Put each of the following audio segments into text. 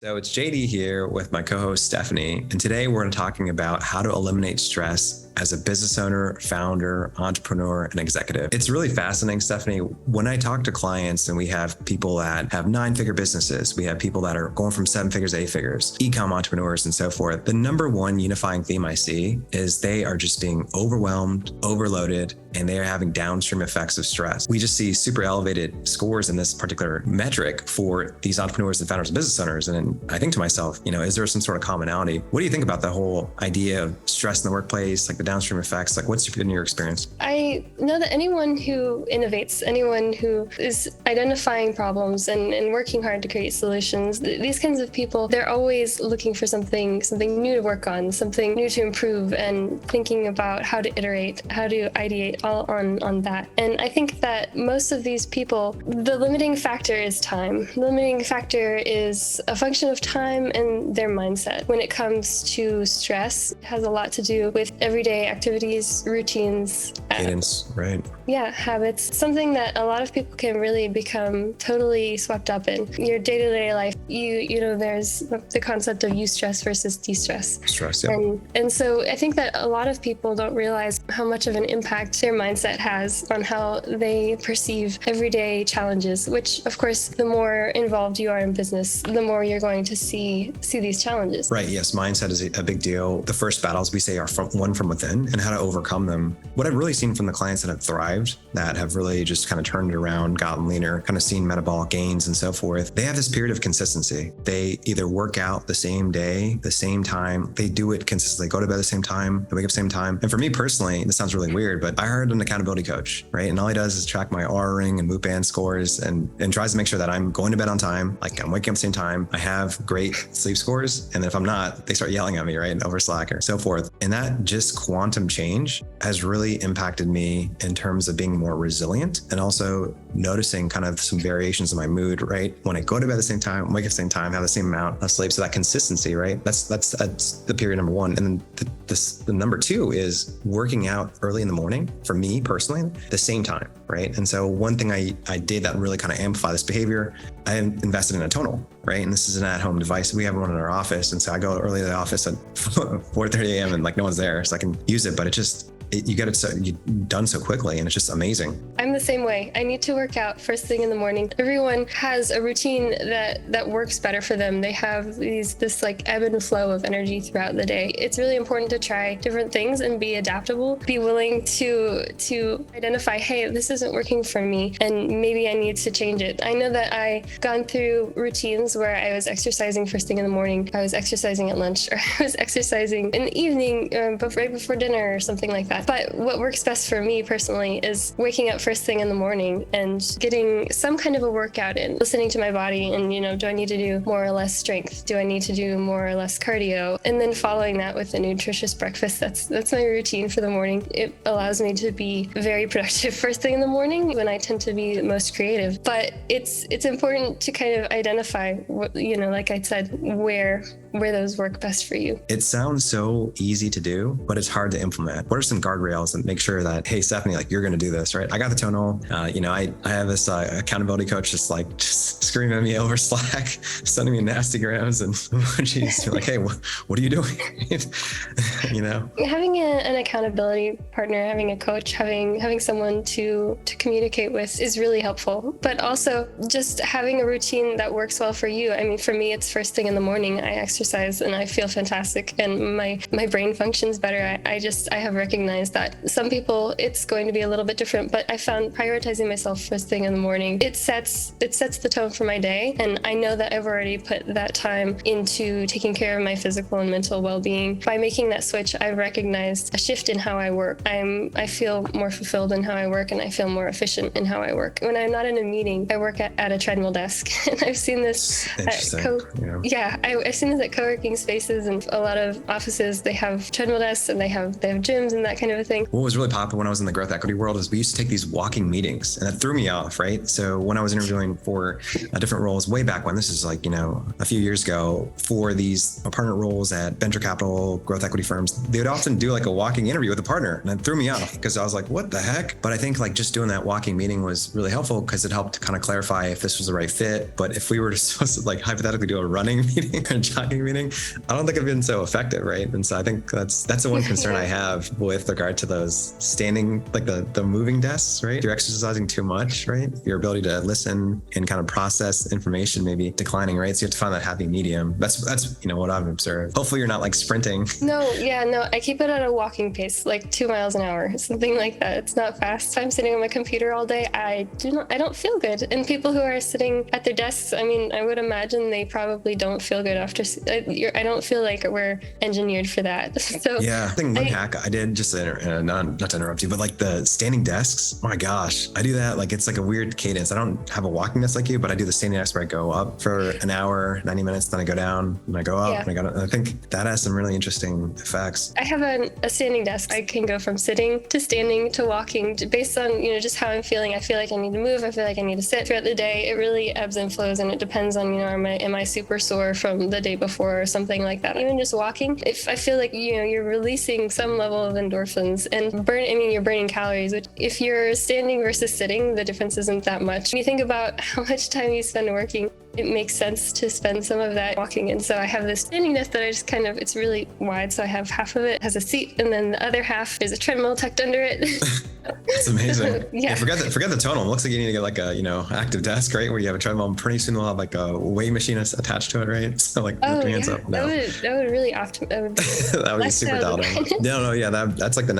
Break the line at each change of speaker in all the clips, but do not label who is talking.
So it's JD here with my co-host Stephanie, and today we're going to talking about how to eliminate stress as a business owner, founder, entrepreneur, and executive. It's really fascinating, Stephanie. When I talk to clients and we have people that have 9-figure businesses, we have people that are going from 7 figures to 8 figures, e-com entrepreneurs and so forth. The number one unifying theme I see is they are just being overwhelmed, overloaded, and they are having downstream effects of stress. We just see super elevated scores in this particular metric for these entrepreneurs and founders and business owners. And then I think to myself, is there some sort of commonality? What do you think about the whole idea of stress in the workplace, like the downstream effects? Like what's been your experience?
I know that anyone who innovates, anyone who is identifying problems and working hard to create solutions, these kinds of people, they're always looking for something new to work on, something new to improve, and thinking about how to iterate, how to ideate all on that. And I think that most of these people, the limiting factor is time. The limiting factor is a function of time and their mindset. When it comes to stress, it has a lot to do with everyday activities, routines.
Cadence, right?
Yeah, habits. Something that a lot of people can really become totally swept up in. Your day-to-day life, there's the concept of eustress versus de-stress.
Stress, yeah.
And so I think that a lot of people don't realize how much of an impact their mindset has on how they perceive everyday challenges, which of course, the more involved you are in business, the more you're going to see these challenges.
Right, yes, mindset is a big deal. The first battles we say are from within and how to overcome them. What I've really seen from the clients that have thrived, that have really just kind of turned it around, gotten leaner, kind of seen metabolic gains and so forth, they have this period of consistency. They either work out the same day, the same time, they do it consistently, go to bed at the same time, they wake up the same time. And for me personally, this sounds really weird, but I hired an accountability coach, right? And all he does is track my R ring and Whoop band scores and tries to make sure that I'm going to bed on time, like I'm waking up at the same time, I have great sleep scores. And then if I'm not, they start yelling at me, right? And over Slack or so forth. And that just quantum change has really impacted me in terms of being more resilient and also noticing kind of some variations in my mood, right? When I go to bed at the same time, wake up at the same time, have the same amount of sleep. So that consistency, right? That's the period number one. And then the number two is working out early in the morning for me personally, the same time, right? And so one thing I did that really kind of amplify this behavior, I invested in a tonal, right? And this is an at-home device. We have one in our office. And so I go early to the office at 4:30 a.m. and like no one's there. So I can use it, but you get it done so quickly and it's just amazing.
I'm the same way. I need to work out first thing in the morning. Everyone has a routine that works better for them. They have this like ebb and flow of energy throughout the day. It's really important to try different things and be adaptable, be willing to identify, hey, this isn't working for me and maybe I need to change it. I know that I've gone through routines where I was exercising first thing in the morning, I was exercising at lunch, or I was exercising in the evening, right before dinner or something like that. But what works best for me personally is waking up first thing in the morning and getting some kind of a workout in, listening to my body and, do I need to do more or less strength? Do I need to do more or less cardio? And then following that with a nutritious breakfast. That's my routine for the morning. It allows me to be very productive first thing in the morning when I tend to be most creative. But it's important to kind of identify, like I said, where those work best for you.
It sounds so easy to do, but it's hard to implement. What are some guardrails that make sure that, hey, Stephanie, like you're going to do this, right? I got the tonal. I have this accountability coach just screaming at me over Slack, sending me nasty grams and emojis. Like, hey, what are you doing?
Having an accountability partner, having a coach, having someone to communicate with is really helpful. But also just having a routine that works well for you. I mean, for me, it's first thing in the morning. I exercise and I feel fantastic and my brain functions better. I have recognized that some people it's going to be a little bit different, but I found prioritizing myself first thing in the morning, it sets the tone for my day. And I know that I've already put that time into taking care of my physical and mental well-being. By making that switch, I've recognized a shift in how I work. I feel more fulfilled in how I work and I feel more efficient in how I work. When I'm not in a meeting, I work at a treadmill desk and I've seen this I've seen this at co-working spaces and a lot of offices. They have treadmill desks and they have gyms and that kind kind of a thing.
What was really popular when I was in the growth equity world is we used to take these walking meetings, and that threw me off, right? So when I was interviewing for different roles way back when, this is like, a few years ago, for these partner roles at venture capital, growth equity firms, they would often do like a walking interview with a partner, and it threw me off because I was like, what the heck? But I think like just doing that walking meeting was really helpful because it helped kind of clarify if this was the right fit. But if we were supposed to like hypothetically do a running meeting or a jogging meeting, I don't think it'd been so effective, right? And so I think that's the one concern I have with regard to those standing, like the moving desks, right? If you're exercising too much, right? Your ability to listen and kind of process information may be declining, right? So you have to find that happy medium. That's what I've observed. Hopefully you're not like sprinting.
No, I keep it at a walking pace, like 2 miles an hour, something like that. It's not fast. If I'm sitting on my computer all day, I don't feel good. And people who are sitting at their desks, I mean, I would imagine they probably don't feel good after. I don't feel like we're engineered for that. So
yeah, I think one hack I did, just not to interrupt you, but like the standing desks, oh my gosh, I do that. Like it's like a weird cadence. I don't have a walking desk like you, but I do the standing desk where I go up for an hour, 90 minutes, then I go down, and I go up, and I go down. And I think that has some really interesting effects.
I have a standing desk. I can go from sitting to standing to walking based on, just how I'm feeling. I feel like I need to move. I feel like I need to sit throughout the day. It really ebbs and flows, and it depends on, am I super sore from the day before or something like that. Even just walking, if I feel like, you're releasing some level of endorphins and you're burning calories, which if you're standing versus sitting, the difference isn't that much. When you think about how much time you spend working, it makes sense to spend some of that walking. And so I have this standing desk that I just it's really wide. So I have half of it has a seat, and then the other half is a treadmill tucked under it.
That's amazing.
Yeah.
Forget the tonal. It looks like you need to get like a, active desk, right? Where you have a treadmill, and pretty soon they'll have like a weighing machine attached to it, right? So like lift your hands up. No.
That would really that
would be super dialed in. No, yeah, that's the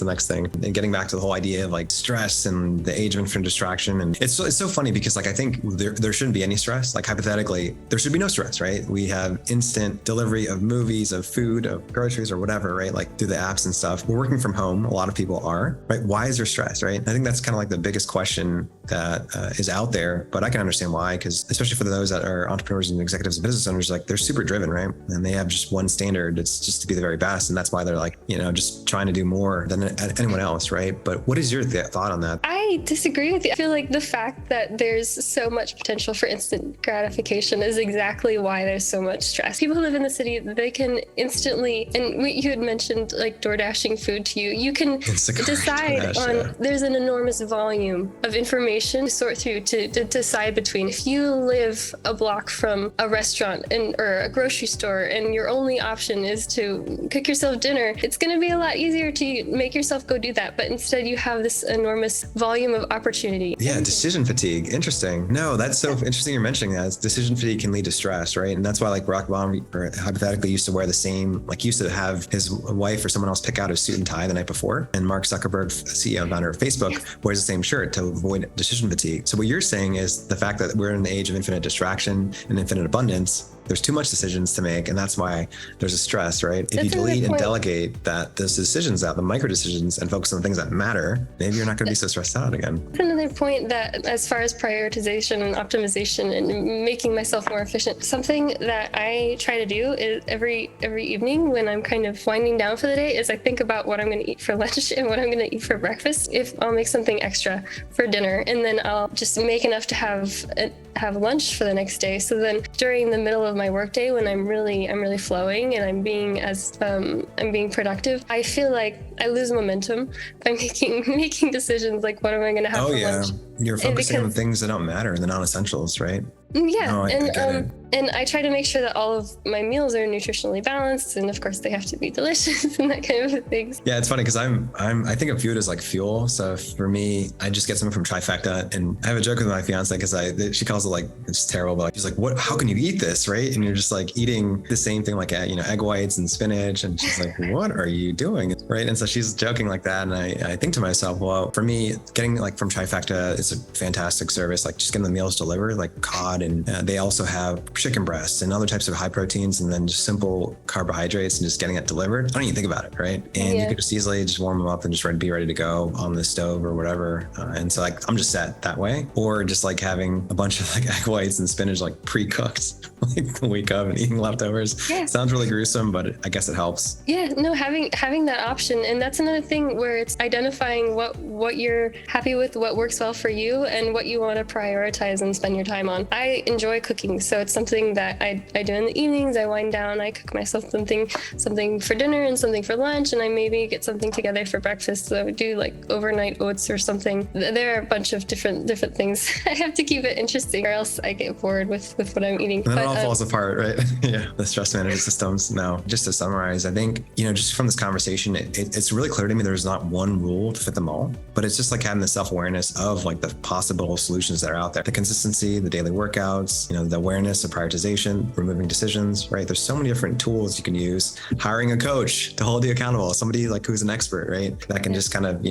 next thing. And getting back to the whole idea of like stress and the age of infinite distraction. And it's so funny because like I think there shouldn't be any stress. Like hypothetically, there should be no stress, right? We have instant delivery of movies, of food, of groceries, or whatever, right? Like through the apps and stuff. We're working from home. A lot of people are, right? Why is there stress, right? I think that's kind of like the biggest question that is out there, but I can understand why, because especially for those that are entrepreneurs and executives and business owners, like they're super driven, right? And they have just one standard. It's just to be the very best. And that's why they're like, just trying to do more than anyone else, right? But what is your thought on that?
I disagree with you. I feel like the fact that there's so much potential for instant gratification is exactly why there's so much stress. People who live in the city, they can instantly, and you had mentioned like door dashing food to you, you can decide on, there's an enormous volume of information to sort through to decide between. If you live a block from a restaurant or a grocery store and your only option is to cook yourself dinner, it's going to be a lot easier to make yourself go do that. But instead you have this enormous volume of opportunity.
Yeah, decision fatigue. Interesting. No, that's so interesting you're mentioning that. Decision fatigue can lead to stress, right? And that's why like Barack Obama hypothetically used to wear the same, like used to have his wife or someone else pick out his suit and tie the night before. And Mark Zuckerberg, CEO and founder of Facebook, wears the same shirt to avoid decision fatigue. So what you're saying is the fact that we're in the age of infinite distraction and infinite abundance, there's too much decisions to make, and that's why there's a stress, right? If you delete and delegate those decisions out, the micro decisions, and focus on the things that matter, maybe you're not going to be so stressed out again.
That's another point that as far as prioritization and optimization and making myself more efficient, something that I try to do is every evening when I'm kind of winding down for the day is I think about what I'm going to eat for lunch and what I'm going to eat for breakfast. If I'll make something extra for dinner, and then I'll just make enough to have lunch for the next day. So then during the middle of my workday, when I'm really flowing and I'm being productive, I feel like I lose momentum by making decisions like what am I going to have for lunch.
You're focusing on things that don't matter, the non-essentials, right?
Yeah,
no, I get it.
And I try to make sure that all of my meals are nutritionally balanced, and of course they have to be delicious and that kind of things.
Yeah, it's funny because I think of food as like fuel. So for me, I just get something from Trifecta, and I have a joke with my fiance because she calls it like, it's terrible, but she's like, "What? How can you eat this?" Right? And you're just like eating the same thing, like egg whites and spinach, and she's like, "What are you doing?" Right? And so she's joking like that, and I think to myself, well, for me, getting like from Trifecta is a fantastic service. Like just getting the meals delivered, like cod And they also have chicken breasts and other types of high proteins, and then just simple carbohydrates and just getting it delivered. I don't even think about it, right? And you could just easily just warm them up and just be ready to go on the stove or whatever. And so like I'm just set that way. Or just like having a bunch of like egg whites and spinach like pre-cooked, like the week of, and eating leftovers.
Yeah.
Sounds really gruesome, but I guess it helps.
Yeah, no, having that option. And that's another thing where it's identifying what you're happy with, what works well for you, and what you want to prioritize and spend your time on. I enjoy cooking, so it's something that I do in the evenings. I wind down, I cook myself something for dinner and something for lunch, and I maybe get something together for breakfast. So I would do like overnight oats or something. There are a bunch of different things. I have to keep it interesting, or else I get bored with what I'm eating.
And then it all falls apart, right? Yeah, the stress management systems. No, just to summarize, I think, just from this conversation, it's really clear to me there's not one rule to fit them all, but it's just like having the self-awareness of like the possible solutions that are out there. The consistency, the daily workouts, the awareness of prioritization, removing decisions, right? There's so many different tools you can use. Hiring a coach to hold you accountable, somebody like who's an expert, right? That can just kind of,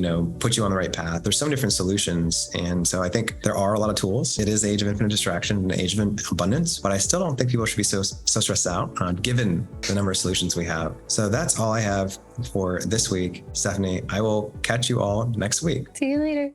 put you on the right path. There's so many different solutions. And so I think there are a lot of tools. It is the age of infinite distraction and the age of abundance, but I still don't think people should be so stressed out given the number of solutions we have. So that's all I have for this week. Stephanie, I will catch you all next week.
See you later.